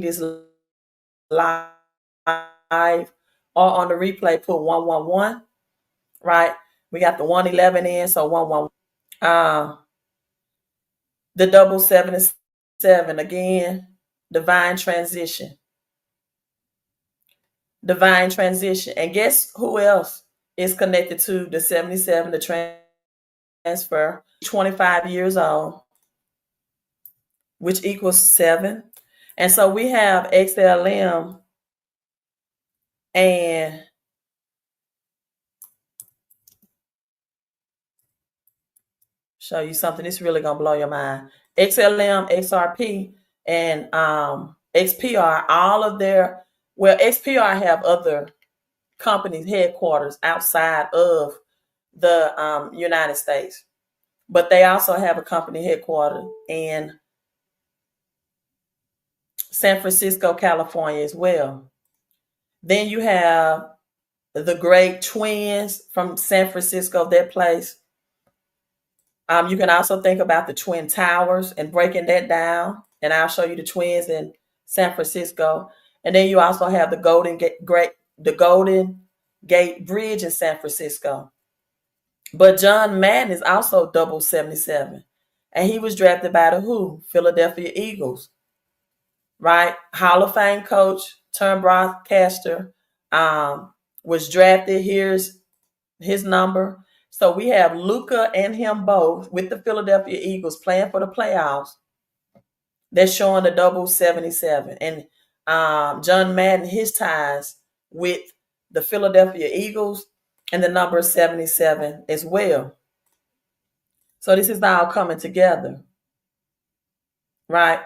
this live or on the replay, put 111, right? We got the 111 in, so 111. The double 77 again, divine transition. Divine transition. And guess who else is connected to the 77, the transfer? 25 years old, which equals 7. And so we have XLM and show you something. It's really gonna blow your mind. XLM, XRP, and XPR, all of their, well, XPR have other companies headquarters outside of the United States, but they also have a company headquartered in San Francisco, California as well. Then you have the great twins from San Francisco, that place. You can also think about the Twin Towers and breaking that down. And I'll show you the twins in San Francisco. And then you also have the Golden Gate Bridge in San Francisco. But John Madden is also double 77. And he was drafted by the who? Philadelphia Eagles. Right? Hall of Fame coach, turned broadcaster, was drafted. Here's his number. So we have Luka and him both with the Philadelphia Eagles playing for the playoffs. They're showing the double 77. And John Madden, his ties with the Philadelphia Eagles and the number 77 as well. So this is all coming together. Right?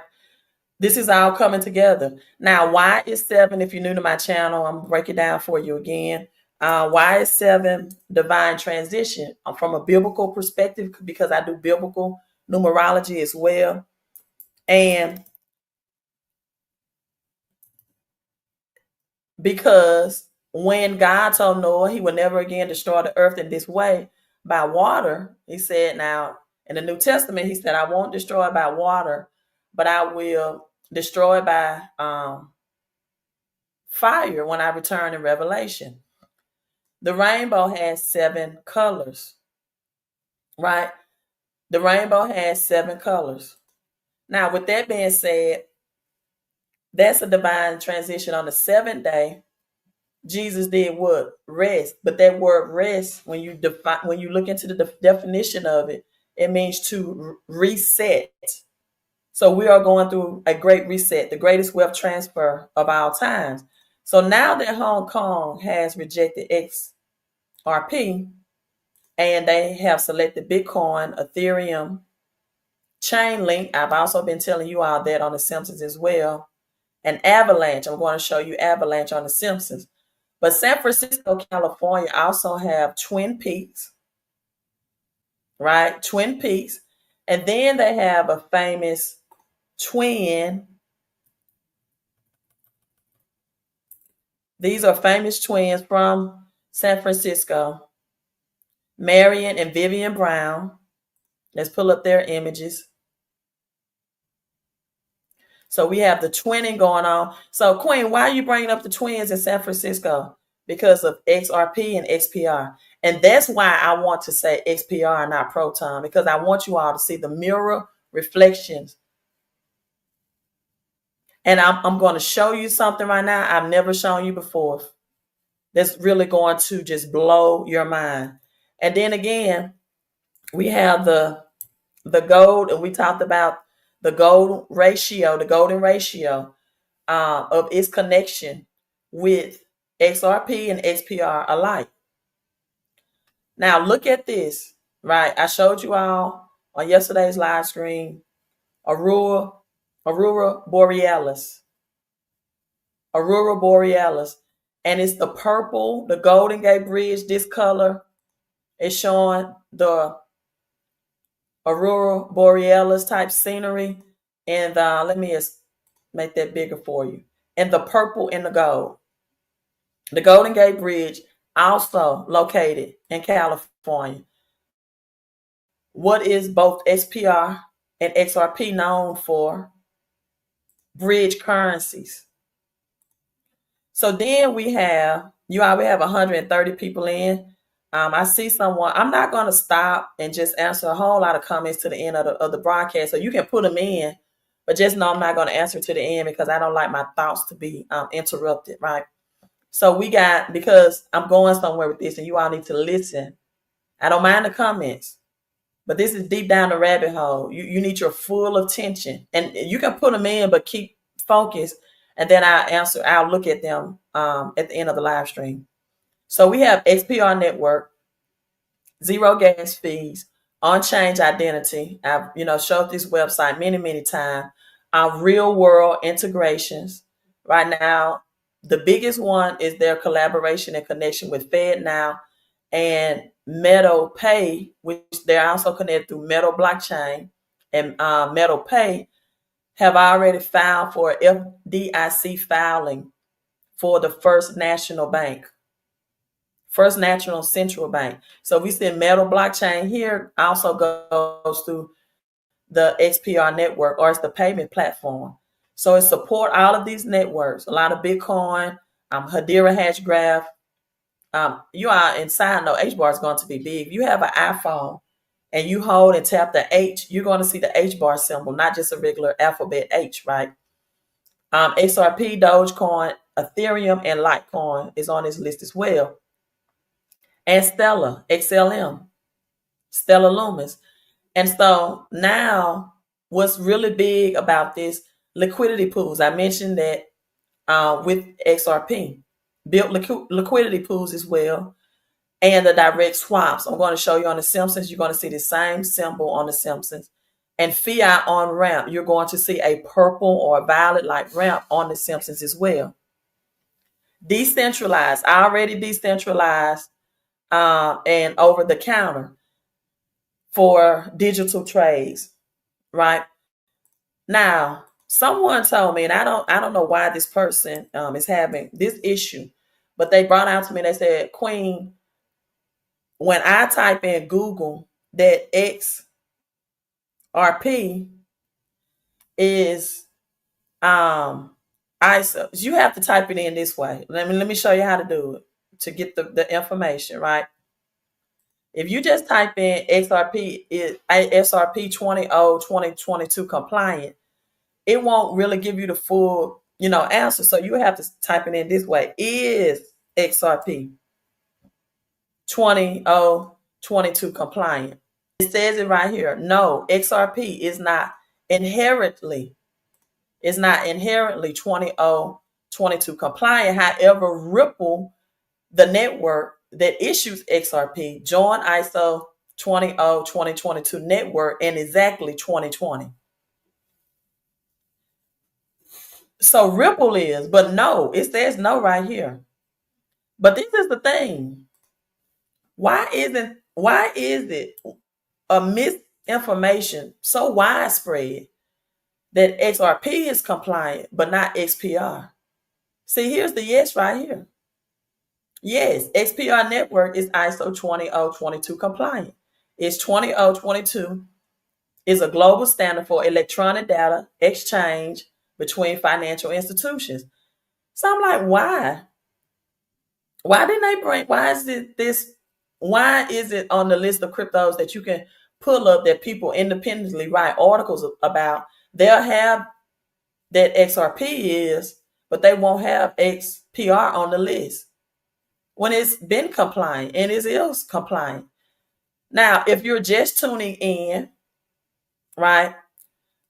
This is all coming together. Now, why is 7? If you're new to my channel, I'm going to break it down for you again. Why is 7 divine transition? From a biblical perspective, because I do biblical numerology as well. And because when God told Noah he would never again destroy the earth in this way by water, he said, now in the New Testament, he said, I won't destroy it by water, but I will destroy it by fire when I return in Revelation. The rainbow has 7 colors, right? The rainbow has 7 colors. Now, with that being said, that's a divine transition. On the 7th day, Jesus did what? Rest. But that word rest, when you look into the definition of it, it means to reset. So we are going through a great reset, the greatest wealth transfer of all times. So now that Hong Kong has rejected XRP and they have selected Bitcoin, Ethereum, Chainlink, I've also been telling you all that on the Simpsons as well, and Avalanche. I'm going to show you Avalanche on the Simpsons. But San Francisco, California also have Twin Peaks, right? Twin Peaks. And then they have a famous twin. These are famous twins from San Francisco, Marion and Vivian Brown. Let's pull up their images. So we have the twinning going on. So Queen, why are you bringing up the twins in San Francisco? Because of XRP and XPR. And that's why I want to say XPR and not proton, because I want you all to see the mirror reflections. And I'm going to show you something right now I've never shown you before. That's really going to just blow your mind. And then again, we have the gold, and we talked about the golden ratio of its connection with XRP and XPR alike. Now look at this, right? I showed you all on yesterday's live stream, Aurora Borealis. Aurora Borealis. And it's the purple, the Golden Gate Bridge, this color is showing the Aurora Borealis type scenery. And let me just make that bigger for you. And the purple and the gold. The Golden Gate Bridge, also located in California. What is both XPR and XRP known for? bridge currencies. So then we have 130 people in. I see someone. I'm not going to stop and just answer a whole lot of comments to the end of the broadcast. So you can put them in, but just know I'm not going to answer to the end because I don't like my thoughts to be interrupted, right? So because I'm going somewhere with this and you all need to listen. I don't mind the comments, but this is deep down the rabbit hole. You need your full attention, and you can put them in, but keep focused. And then I'll look at them at the end of the live stream. So we have XPR network, zero gas fees, on-change identity. I've showed this website many times. Real world integrations. Right now, the biggest one is their collaboration and connection with FedNow and Metal Pay, which they're also connected through Metal blockchain, and Metal Pay have already filed for FDIC filing for the First National Bank. First National Central Bank. So we see Metal blockchain here also goes through the XPR network, or it's the payment platform. So it support all of these networks, a lot of Bitcoin, Hedera hash graph. You are inside, no H bar is going to be big. If you have an iPhone and you hold and tap the H, you're going to see the H bar symbol, not just a regular alphabet H, right? XRP, Dogecoin, Ethereum, and Litecoin is on this list as well. And Stellar, XLM, Stellar Lumens. And so now what's really big about this, liquidity pools. I mentioned that with XRP, built liquidity pools as well, and the direct swaps. I'm going to show you on the Simpsons. You're going to see the same symbol on the Simpsons. And fiat on ramp, you're going to see a purple or violet like ramp on the Simpsons as well. Decentralized, already decentralized, and over the counter for digital trades, right? Now, someone told me, and I don't know why this person is having this issue, but they brought out to me, they said, Queen, when I type in Google that XRP is ISO, you have to type it in this way. Let me show you how to do it to get the information, right? If you just type in XRP is XRP 2022 compliant, it won't really give you the full, answer. So you have to type it in this way. Is XRP 2022 compliant? It says it right here. No, XRP is not inherently 2022 compliant. However, Ripple, the network that issues XRP, joined ISO 2022 network in exactly 2020. So Ripple is, but no, it says no right here. But this is the thing. Why is it a misinformation so widespread that XRP is compliant but not XPR? See, here's the yes right here. Yes, XPR network is ISO 20022 compliant. It's 20022 is a global standard for electronic data exchange between financial institutions. So I'm like, why? Why didn't they why is it on the list of cryptos that you can pull up that people independently write articles about? They'll have that XRP is, but they won't have XPR on the list when it's been compliant and it is compliant. Now, if you're just tuning in, right,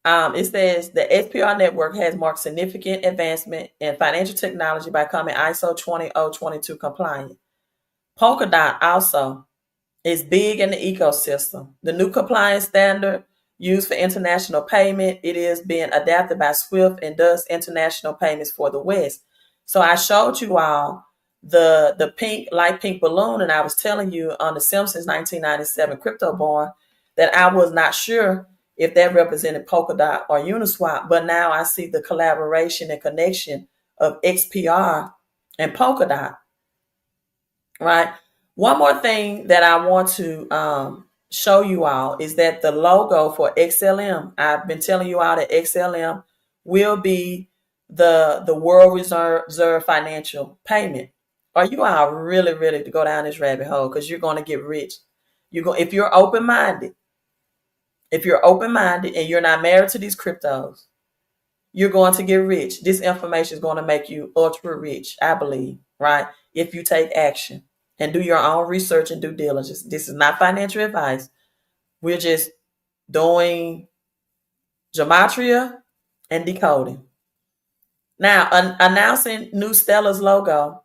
it says the XPR network has marked significant advancement in financial technology by becoming ISO 20022 compliant. Polkadot also is big in the ecosystem. The new compliance standard used for international payment, it is being adapted by SWIFT and does international payments for the West. So I showed you all the light pink balloon, and I was telling you on the Simpsons 1997 crypto born that I was not sure if that represented Polkadot or Uniswap, but now I see the collaboration and connection of XPR and Polkadot, right? One more thing that I want to show you all is that the logo for XLM, I've been telling you all that XLM will be the world reserve financial payment. Are you all really ready to go down this rabbit hole? Because you're going to get rich. If you're open minded, and you're not married to these cryptos, you're going to get rich. This information is going to make you ultra rich, I believe, right? If you take action and do your own research and due diligence. This is not financial advice. We're just doing gematria and decoding. Now, announcing New Stella's logo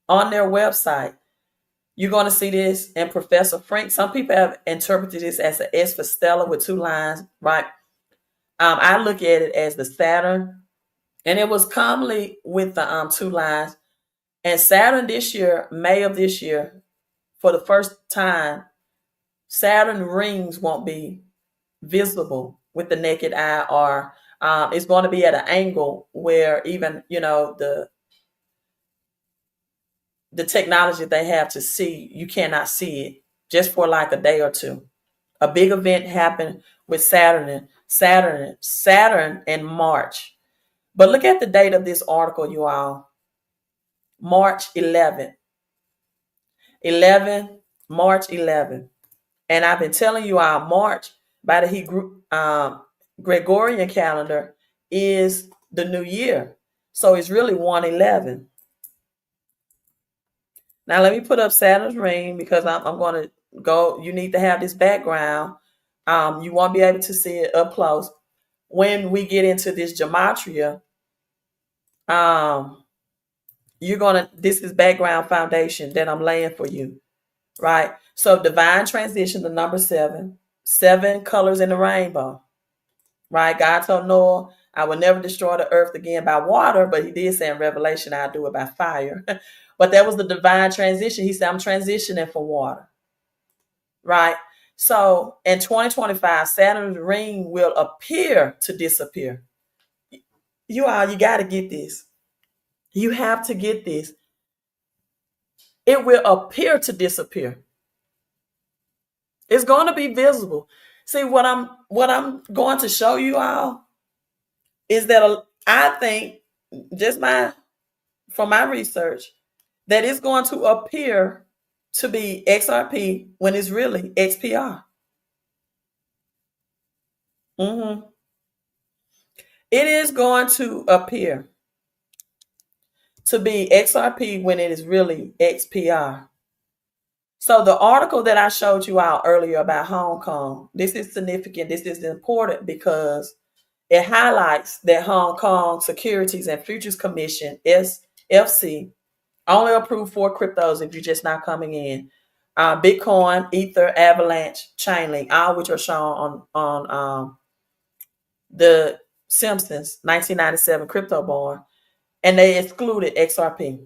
on their website, you're going to see this in Professor Frank. Some people have interpreted this as an S for Stella with two lines, right? I look at it as the Saturn, and it was commonly with the two lines. And Saturn this year, May of this year, for the first time, Saturn rings won't be visible with the naked eye, or it's going to be at an angle where even the technology they have to see, you cannot see it just for like a day or two. A big event happened with Saturn in March. But look at the date of this article, you all. March 11th. 11, March 11th. And I've been telling you all, March by the Gregorian calendar is the new year. So it's really 111. Now let me put up Saturn's ring because I'm going to go. You need to have this background. You won't be able to see it up close. When we get into this gematria, this is background foundation that I'm laying for you, right? So divine transition, the number 7 colors in the rainbow, right? God told Noah, I will never destroy the earth again by water, but he did say in Revelation, I'll do it by fire. But that was the divine transition. He said, I'm transitioning from water, right? So in 2025, Saturn's ring will appear to disappear. You got to get this. You have to get this. It will appear to disappear. It's going to be visible. See, what I'm going to show you all is that I think, from my research, that it's going to appear to be XRP when it's really XPR. It is going to appear to be XRP when it is really XPR. So the article that I showed you out earlier about Hong Kong, this is significant. This is important because it highlights that Hong Kong Securities and Futures Commission, SFC, only approved 4 cryptos if you're just not coming in. Bitcoin, Ether, Avalanche, Chainlink, all which are shown on the Simpsons 1997 crypto born, and they excluded XRP.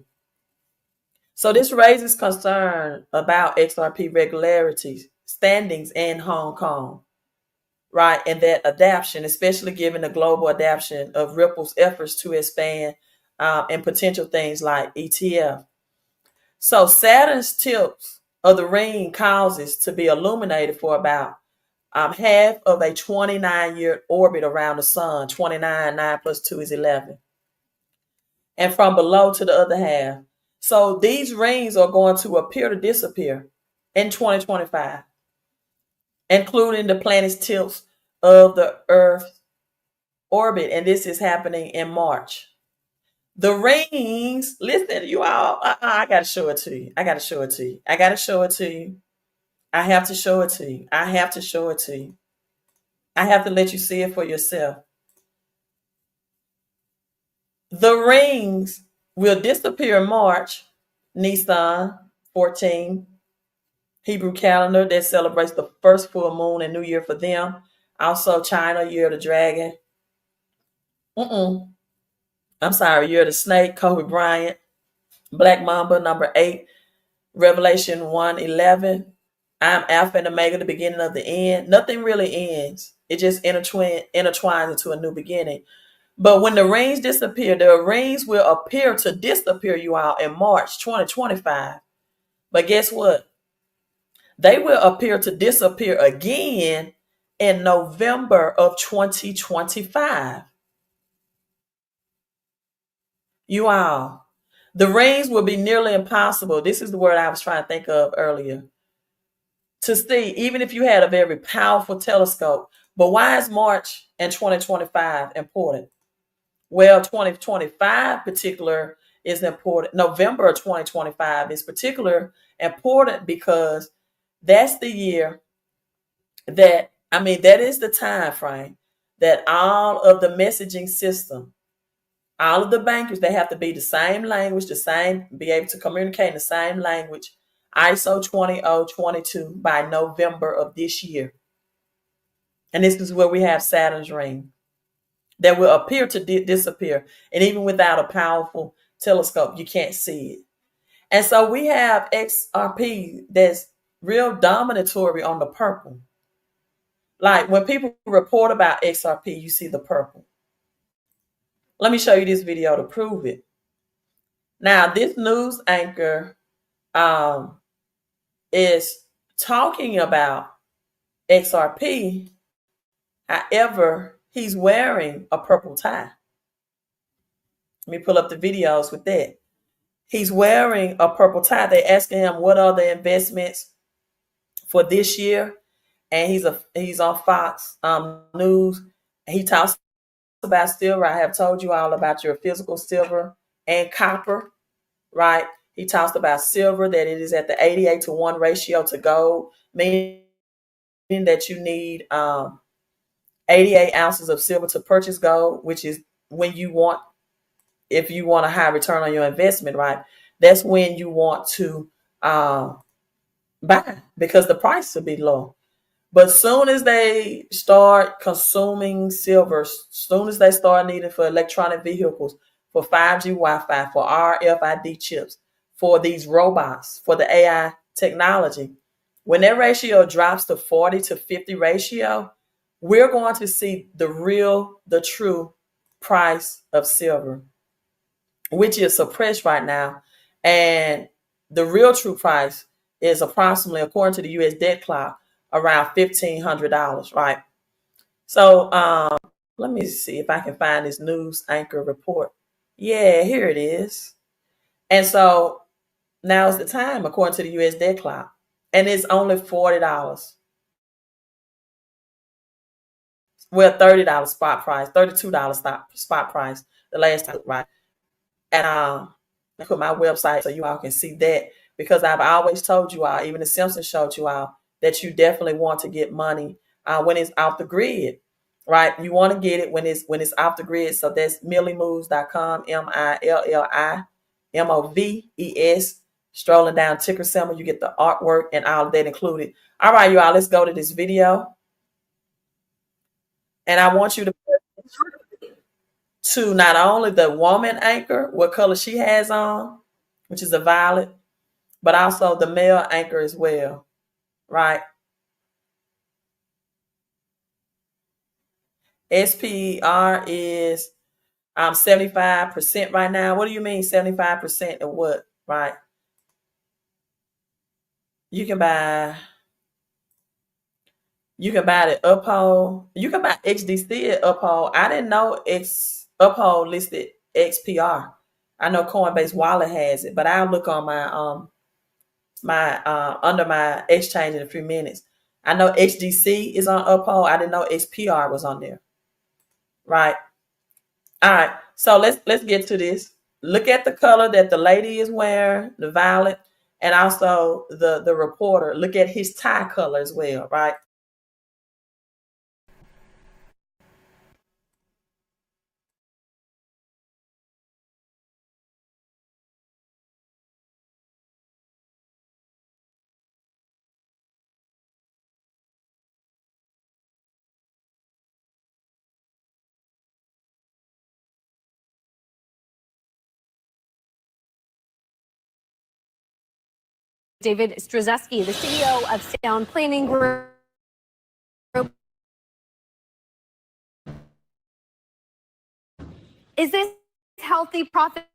So this raises concern about XRP regularities, standings in Hong Kong, right? And that adaptation, especially given the global adaptation of Ripple's efforts to expand and potential things like ETF. So Saturn's tips of the ring causes to be illuminated for about half of a 29-year orbit around the sun. 29, 9 plus 2 is 11. And from below to the other half. So these rings are going to appear to disappear in 2025, including the planet's tilts of the Earth's orbit. And this is happening in March. The rings, listen, you all, I got to show it to you. I have to show it to you. I have to show it to you. I have to show it to you. I have to let you see it for yourself. The rings will disappear in March. Nisan 14, Hebrew calendar that celebrates the first full moon and New Year for them. Also China, Year of the Dragon. I'm sorry, Year of the Snake, Kobe Bryant. Black Mamba, number 8. Revelation 1:11. I'm Alpha and Omega, the beginning of the end. Nothing really ends. It just intertwines into a new beginning. But when the rings disappear, the rings will appear to disappear, you all, in March 2025. But guess what? They will appear to disappear again in November of 2025. You all, the rings will be nearly impossible. This is the word I was trying to think of earlier. To see, even if you had a very powerful telescope. But why is March and 2025 important? Well, 2025 particular is important. November of 2025 is particular important because that's the year that, I mean, that is the time frame that all of the messaging system, all of the bankers, they have to be the same language, the same, be able to communicate in the same language, ISO 20022 by November of this year. And this is where we have Saturn's ring that will appear to disappear. And even without a powerful telescope, you can't see it. And so we have XRP that's real dominatory on the purple. Like when people report about XRP, you see the purple. Let me show you this video to prove it. Now, this news anchor is talking about XRP. However, he's wearing a purple tie. Let me pull up the videos with that. He's wearing a purple tie. They asking him what are the investments for this year, and he's on Fox News. He talks about silver. I have told you all about your physical silver and copper, right? He talks about silver, that it is at the 88-to-1 ratio to gold, meaning that you need 88 ounces of silver to purchase gold, which is when you want, if you want a high return on your investment, right? That's when you want to buy, because the price will be low. But soon as they start consuming silver, soon as they start needing for electronic vehicles, for 5G Wi-Fi, for RFID chips, for these robots, for the AI technology, when that ratio drops to 40-to-50 ratio, we're going to see the true price of silver, which is suppressed right now. And the real true price is approximately, according to the US debt clock, around $1,500, right? So let me see if I can find this news anchor report. Yeah, here it is. And so now is the time, according to the US debt clock. And it's only $40. Well, $30 spot price, $32 spot price the last time, right? And I put my website so you all can see that, because I've always told you all, even the Simpsons showed you all, that you definitely want to get money when it's off the grid, right? You want to get it when it's off the grid. So that's millimoves.com, MILLIMOVES. Strolling down ticker symbol, you get the artwork and all of that included. All right, you all, let's go to this video. And I want you to not only the woman anchor, what color she has on, which is a violet, but also the male anchor as well, right? SPR is 75% right now. What do you mean 75% of what, right? You can buy the Uphold. You can buy XDC at Uphold. I didn't know Uphold listed XPR. I know Coinbase Wallet has it, but I'll look on my under my exchange in a few minutes. I know HDC is on Uphold. I didn't know XPR was on there. Right. All right. So let's get to this. Look at the color that the lady is wearing, the violet, and also the reporter. Look at his tie color as well, right? David Strzeski, the CEO of Sound Planning Group. Is this healthy profit?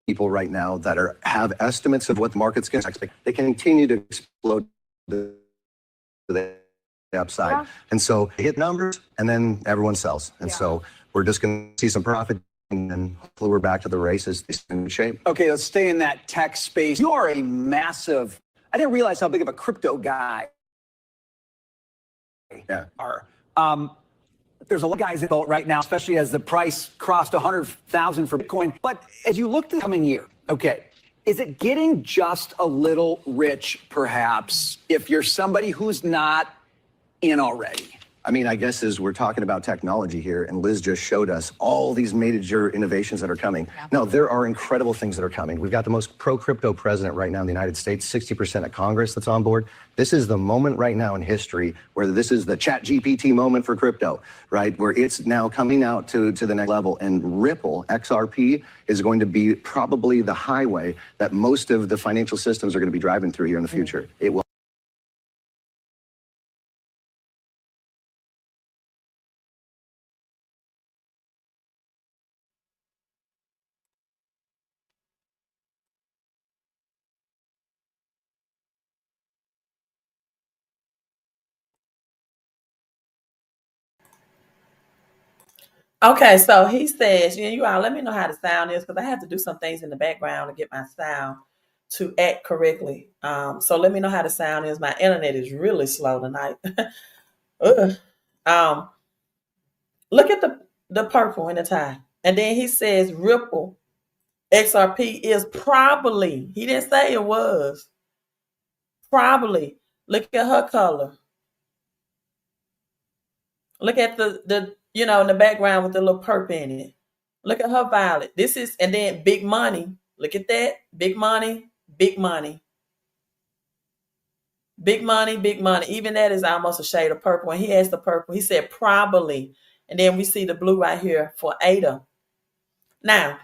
People right now that have estimates of what the market's going to expect, they continue to explode. They upside. Yeah. And so they hit numbers and then everyone sells. And so we're just going to see some profit and then hopefully we're back to the races in shape. Okay, let's stay in that tech space. You are a massive, I didn't realize how big of a crypto guy Yeah. are. There's a lot of guys involved right now, especially as the price crossed 100,000 for Bitcoin. But as you look to the coming year, okay, is it getting just a little rich, perhaps, if you're somebody who's not in already? I mean, I guess as we're talking about technology here, and Liz just showed us all these major innovations that are coming. No, there are incredible things that are coming. We've got the most pro-crypto president right now in the United States, 60% of Congress that's on board. This is the moment right now in history where this is the chat GPT moment for crypto, right? Where it's now coming out to the next level. And Ripple, XRP, is going to be probably the highway that most of the financial systems are going to be driving through here in the future. It will. Okay, so he says, you all let me know how the sound is because I have to do some things in the background to get my sound to act correctly. So let me know how the sound is. My internet is really slow tonight. Ugh. Um, Look at the purple in the tie. And then he says Ripple XRP is probably, he didn't say it was, probably. Look at her color. Look at the in the background with the little purple in it. Look at her violet. This is, and then big money. Look at that. Big money, big money. Big money, big money. Even that is almost a shade of purple. And he has the purple. He said probably. And then we see the blue right here for Ada. Now,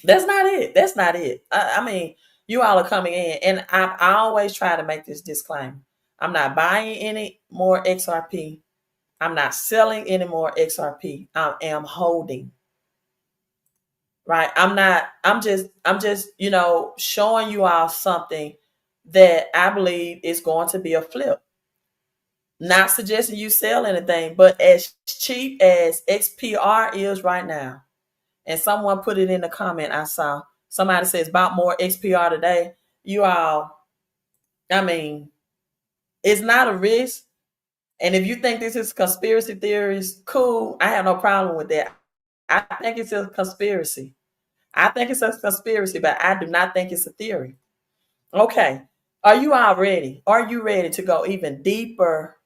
that's not it. That's not it. I mean, you all are coming in, and I always try to make this disclaimer. I'm not buying any more XRP. I'm not selling any more XRP. I am holding. Right? I'm just, showing you all something that I believe is going to be a flip. Not suggesting you sell anything, but as cheap as XPR is right now, and someone put it in the comment I saw. Somebody says about more XPR today. You all, I mean, it's not a risk. And if you think this is conspiracy theories, cool. I have no problem with that. I think it's a conspiracy. I think it's a conspiracy, but I do not think it's a theory. Okay. Are you all ready? Are you ready to go even deeper?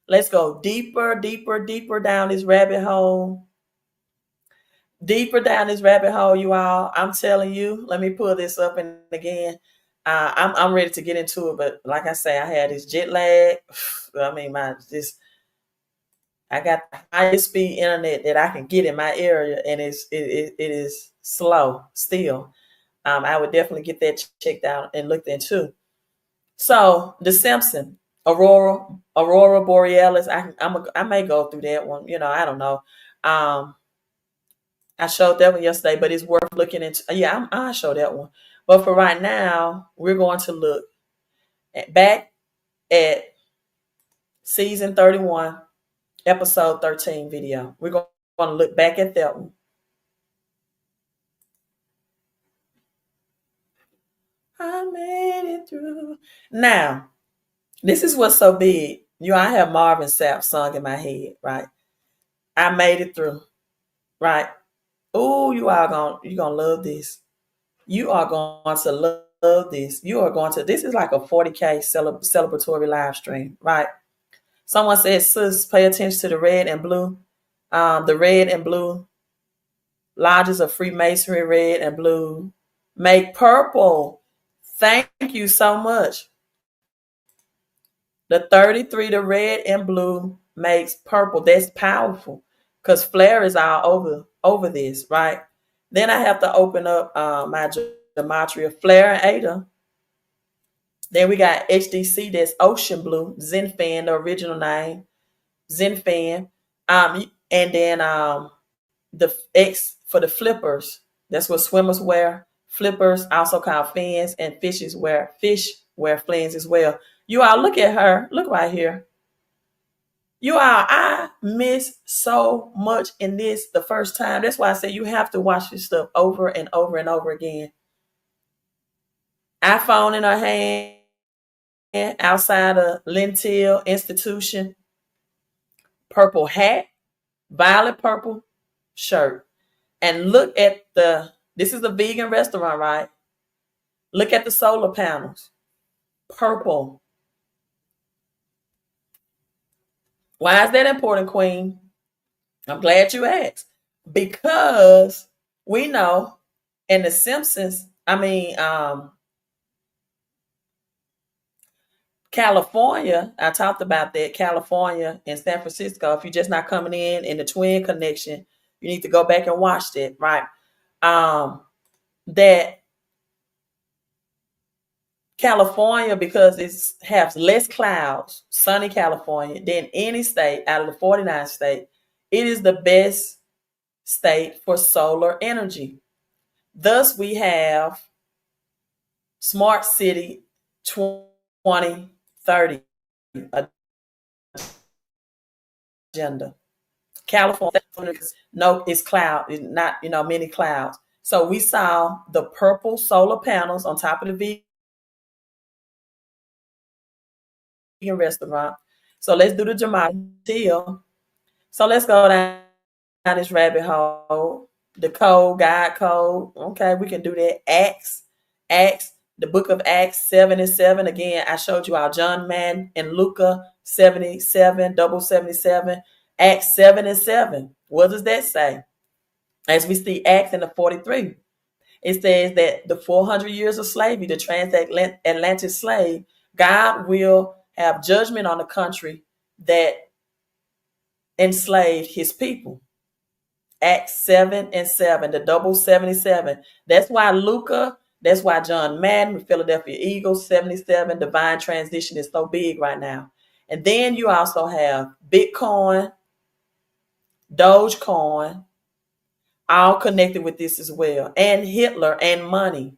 Let's go deeper, deeper, deeper down this rabbit hole. Deeper down this rabbit hole, you all. I'm telling you. Let me pull this up and again. I'm ready to get into it, but like I say, I had this jet lag. I mean, I got the highest speed internet that I can get in my area, and it is slow still. I would definitely get that checked out and looked into. So the Simpsons, Aurora Borealis. I may go through that one. I don't know. I showed that one yesterday, but it's worth looking into. Yeah, I'll show that one. But for right now, we're going to look back at season 31, episode 13 video. We're going to look back at that one. I made it through. Now, this is what's so big. I have Marvin Sapp song in my head, right? I made it through, right? Oh, you're gonna love this. You are going to love this. This is like a 40K celebratory live stream, right? Someone said, sis, pay attention to the red and blue. The red and blue lodges of Freemasonry, red and blue, make purple. Thank you so much. The 33, the red and blue makes purple. That's powerful because flare is all over this, right? Then I have to open up my gematria, flare and Ada. Then we got HDC, that's ocean blue, Zenfan, the original name, Zenfan. And then the X for the flippers. That's what swimmers wear. Flippers, also called fins, and fish wear fins as well. You all look at her. Look right here. You all, I miss so much in this the first time. That's why I say you have to watch this stuff over and over and over again. iPhone in her hand, outside a Lentil institution, purple hat, violet purple shirt. And look at this is a vegan restaurant, right? Look at the solar panels. Purple. Why is that important, Queen? I'm glad you asked. Because we know in the Simpsons, California, I talked about that, California and San Francisco. If you're just not coming in the twin connection, you need to go back and watch that, right? That California, because it has less clouds, sunny California, than any state out of the 49 states, it is the best state for solar energy. Thus, we have Smart City 2030 agenda. California, no, it's cloud, it's not, many clouds. So we saw the purple solar panels on top of the vegan restaurant. So let's do the gematria. So let's go down this rabbit hole. The code, God code. Okay, we can do that. Acts, the book of Acts 77. Again, I showed you our John Man and Luca 77, double 77. Acts 7 and 7. What does that say? As we see Acts in the 43, it says that the 400 years of slavery, the transatlantic slave, God will have judgment on the country that enslaved his people. Acts 7 and 7, the double 77. That's why Luca, that's why John Madden, Philadelphia Eagles 77, divine transition is so big right now. And then you also have Bitcoin, Dogecoin, all connected with this as well. And Hitler and money.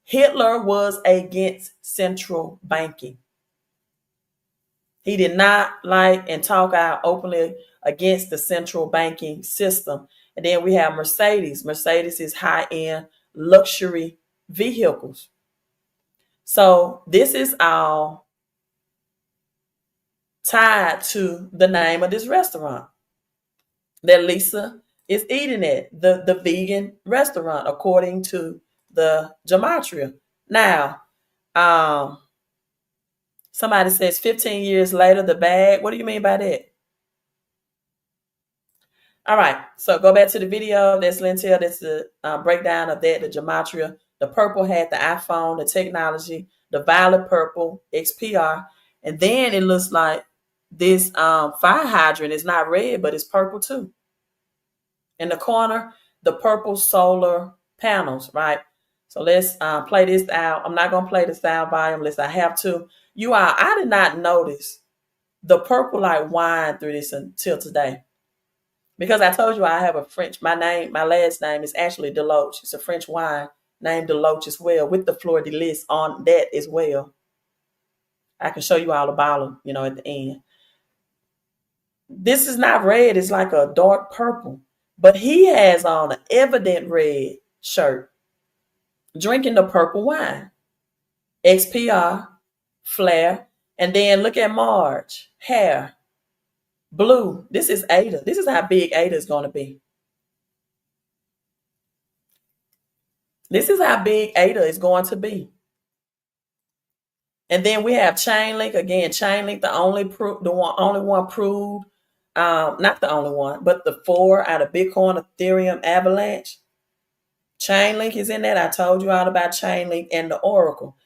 Hitler was against central banking. He did not like and talk out openly against the central banking system. And then we have Mercedes. Mercedes is high-end luxury vehicles. So this is all tied to the name of this restaurant that Lisa is eating at, the vegan restaurant, according to the gematria. Now, somebody says 15 years later, the bag. What do you mean by that? All right, so go back to the video. That's Lentil. That's the breakdown of that, the gematria. The purple hat, the iPhone, the technology, the violet purple, XPR. And then it looks like this fire hydrant is not red, but it's purple too. In the corner, the purple solar panels, right? So let's play this out. I'm not going to play the sound volume unless I have to. I did not notice the purple like wine through this until today. Because I told you I have a French, my last name is actually Deloach. It's a French wine named Deloach as well, with the fleur de lis on that as well. I can show you all the bottle, at the end. This is not red, it's like a dark purple. But he has on an evident red shirt, drinking the purple wine. XPR, Flair, and then look at Marge, hair, blue. This is Ada. This is how big Ada is going to be. This is how big Ada is going to be. And then we have Chainlink again. Chainlink, the only one proved, not the only one, but the 4 out of Bitcoin, Ethereum, Avalanche. Chainlink is in that. I told you all about Chainlink and the Oracle.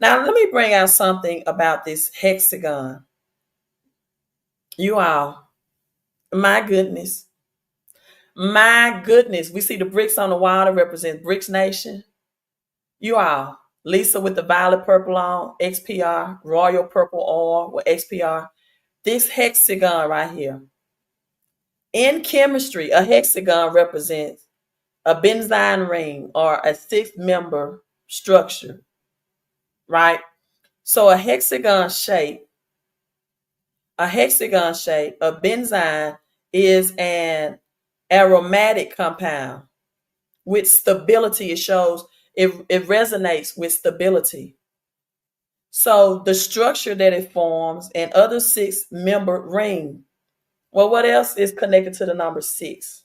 Now let me bring out something about this hexagon. You all, my goodness, we see the bricks on the wall that represent BRICS Nation. You all, Lisa with the violet purple on, XPR, royal purple on with XPR. This hexagon right here. In chemistry, a hexagon represents a benzene ring or a 6-member structure, right? So a hexagon shape A hexagon shape of benzene is an aromatic compound with stability. It shows it resonates with stability. So the structure that it forms and other 6-member ring. Well, what else is connected to the number 6?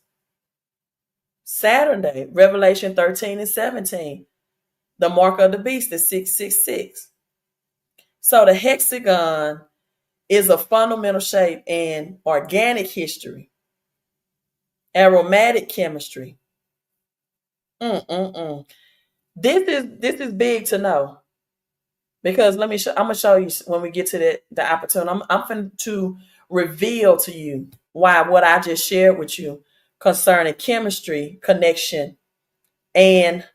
Saturn Day, Revelation 13 and 17. The mark of the beast is 666. So the hexagon is a fundamental shape in organic history, aromatic chemistry. This is big to know, because I'm gonna show you when we get to the opportunity. I'm going to reveal to you why what I just shared with you concerning chemistry connection and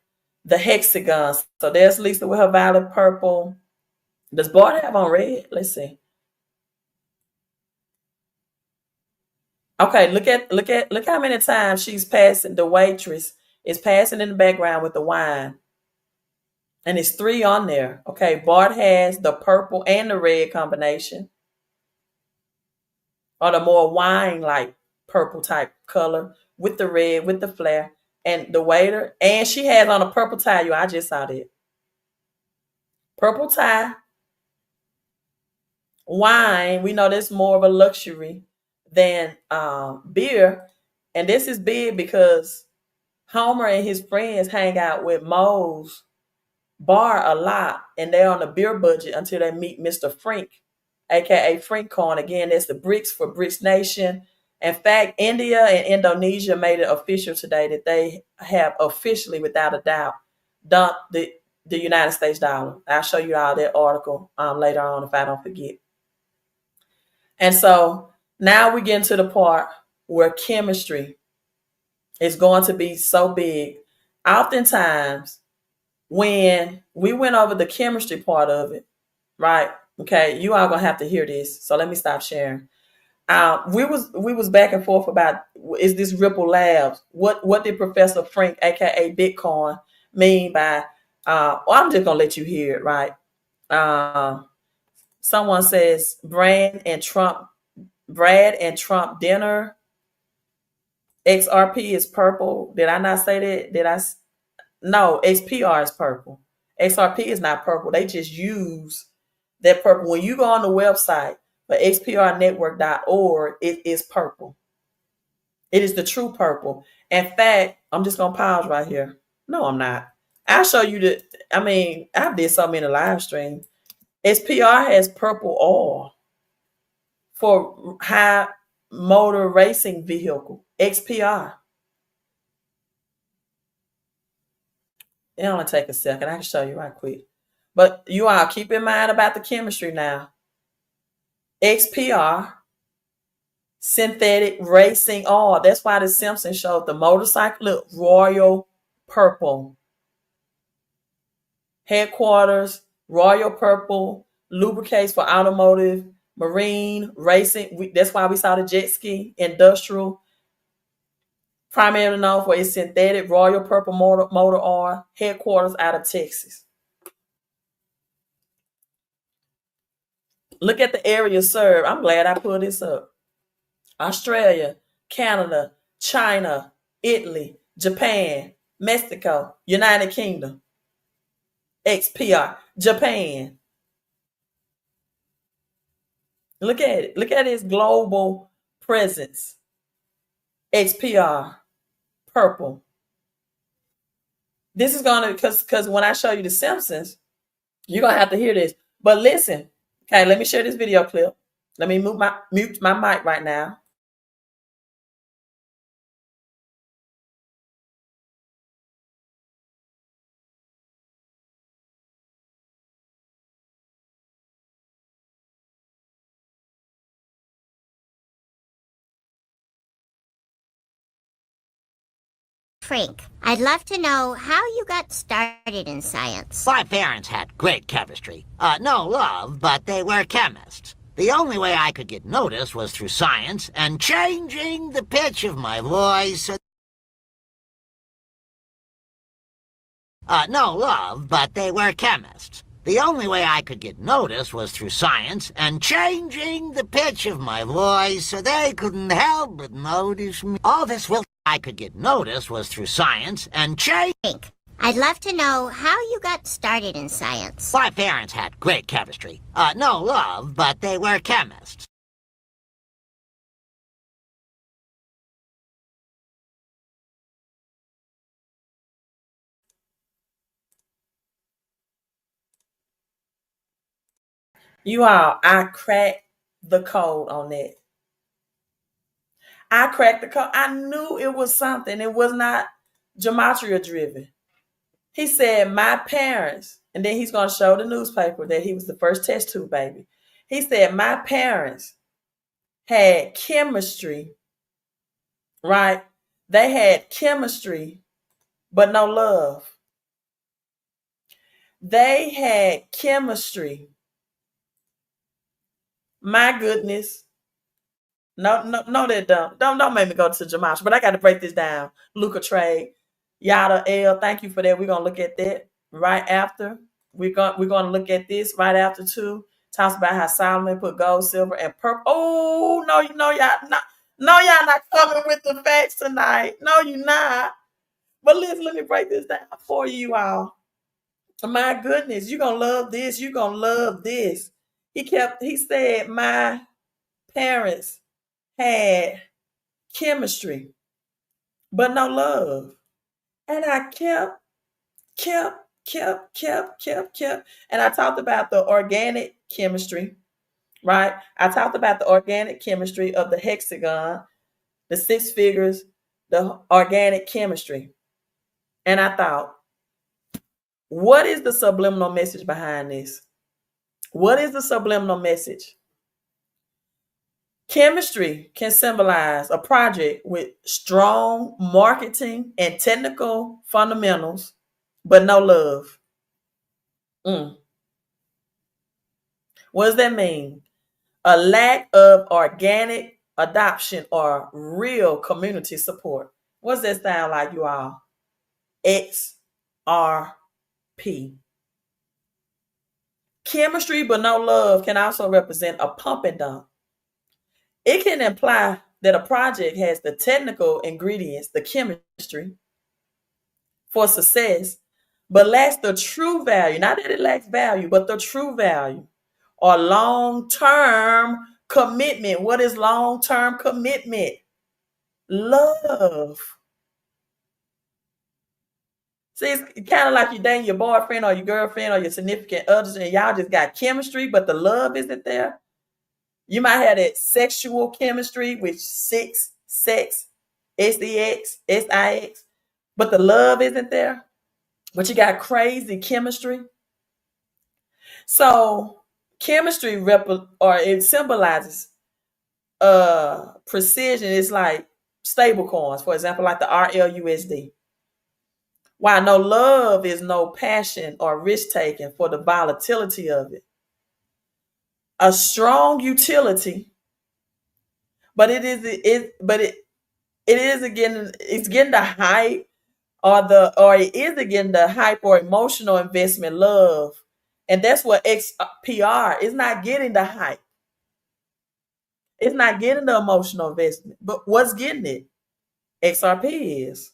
the hexagons. So there's Lisa with her violet purple. Does Bart have on red? Let's see. Okay, look how many times she's passing. The waitress is passing in the background with the wine. And it's 3 on there. Okay, Bart has the purple and the red combination, or the more wine-like purple type color with the red, with the flare. And the waiter, and she has on a purple tie. I just saw that. Purple tie, wine. We know that's more of a luxury than beer. And this is big because Homer and his friends hang out with Moe's bar a lot, and they're on a beer budget until they meet Mr. Frink, aka Frinkcorn. Again, that's the BRICS for BRICS Nation. In fact, India and Indonesia made it official today that they have officially, without a doubt, dumped the United States dollar. I'll show you all that article later on if I don't forget. And so now we get into the part where chemistry is going to be so big. Oftentimes, when we went over the chemistry part of it, right? Okay, you all gonna have to hear this. So let me stop sharing. We was back and forth about, is this Ripple Labs? What did Professor Frank, aka Bitcoin, mean by? Well, I'm just gonna let you hear it, right? Someone says Brad and Trump dinner. XRP is purple. Did I not say that? No, XPR is purple. XRP is not purple. They just use that purple. When you go on the website for xprnetwork.org, it is purple. It is the true purple. In fact, I'm just going to pause right here. No, I'm not. I'll show you I did something in the live stream. XPR has purple oil for high motor racing vehicle. XPR. It only take a second. I can show you right quick. But you all keep in mind about the chemistry now. XPR, synthetic racing oil. That's why the Simpsons showed the motorcycle look royal purple. Headquarters, royal purple, lubricates for automotive, marine, racing. That's why we saw the jet ski, industrial. Primarily known for its synthetic royal purple motor oil, headquarters out of Texas. Look at the area served. I'm glad I pulled this up. Australia, Canada, China, Italy, Japan, Mexico, United Kingdom. XPR, Japan. Look at it. Look at its global presence. XPR, purple. This is going to, because when I show you the Simpsons, you're going to have to hear this. But listen, okay, let me share this video clip. Let me mute my mic right now. Frank, I'd love to know how you got started in science. My parents had great chemistry. No love, but they were chemists. The only way I could get noticed was through science and changing the pitch of my voice. No love, but they were chemists. The only way I could get noticed was through science and changing the pitch of my voice so they couldn't help but notice me. All this will I could get noticed was through science and change. Frank, I'd love to know how you got started in science. My parents had great chemistry. No love, but they were chemists. You all, I cracked the code on that. I cracked the code. I knew it was something. It was not gematria driven. He said, my parents, and then he's going to show the newspaper that he was the first test tube baby. He said, my parents had chemistry, right? They had chemistry, but no love. They had chemistry. My goodness. No, that don't make me go to Jamash, but I got to break this down. Luca trade, Yada L. Thank you for that. We're gonna look at that right after. We're gonna look at this right after too. Talks about how Solomon put gold, silver, and purple. Oh no, y'all not. No, y'all not coming with the facts tonight. No, you not. But let me break this down for you all. My goodness, you're gonna love this. You're gonna love this. He said, my parents had chemistry, but no love. And I kept. And I talked about the organic chemistry, right? I talked about the organic chemistry of the hexagon, the six figures, the organic chemistry. And I thought, what is the subliminal message behind this? What is the subliminal message? Chemistry can symbolize a project with strong marketing and technical fundamentals, but no love. What does that mean? A lack of organic adoption or real community support. What does that sound like, you all? XRP. Chemistry, but no love can also represent a pump and dump. It can imply that a project has the technical ingredients, the chemistry, for success, but lacks the true value. Not that it lacks value, but the true value or long-term commitment. What is long-term commitment? Love. See, it's kind of like you're dating your boyfriend or your girlfriend or your significant others, and y'all just got chemistry, but the love isn't there. You might have that sexual chemistry with sex, SEX, SIX, but the love isn't there. But you got crazy chemistry. So chemistry it symbolizes precision. It's like stable coins, for example, like the RLUSD. While no love is no passion or risk taking for the volatility of it. A strong utility, but it's getting the hype or it is again the hype or emotional investment, love. And that's what XPR is not getting, the hype. It's not getting the emotional investment. But what's getting it? XRP is.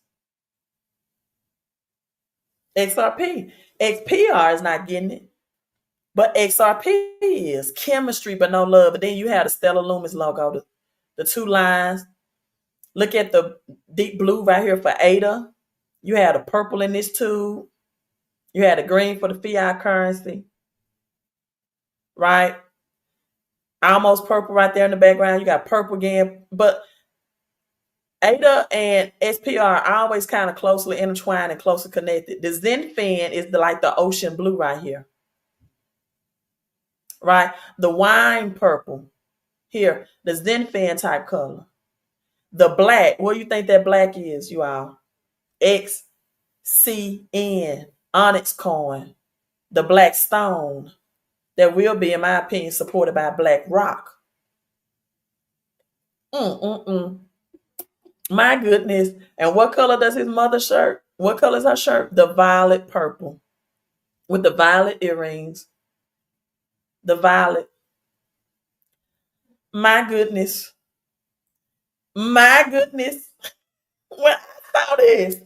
XRP. XPR is not getting it. But XRP is chemistry, but no love. And then you have the Stellar Loomis logo, the two lines. Look at the deep blue right here for ADA. You had the purple in this tube. You had the green for the fiat currency. Right? Almost purple right there in the background. You got purple again. But ADA and SPR are always kind of closely intertwined and closely connected. The Zenfin is like the ocean blue right here. Right? The wine purple. Here, the Zenfin type color. The black, what do you think that black is, you all? XCN, Onyx coin. The black stone that will be, in my opinion, supported by black rock. My goodness. And what color does his mother's shirt? What color is her shirt? The violet purple. with the violet earrings. The violet. My goodness. My goodness. When I saw this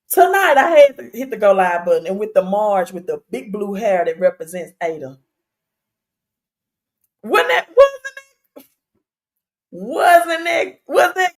tonight, I had to hit the go live button, and with the Marge with the big blue hair that represents Ada. Wasn't that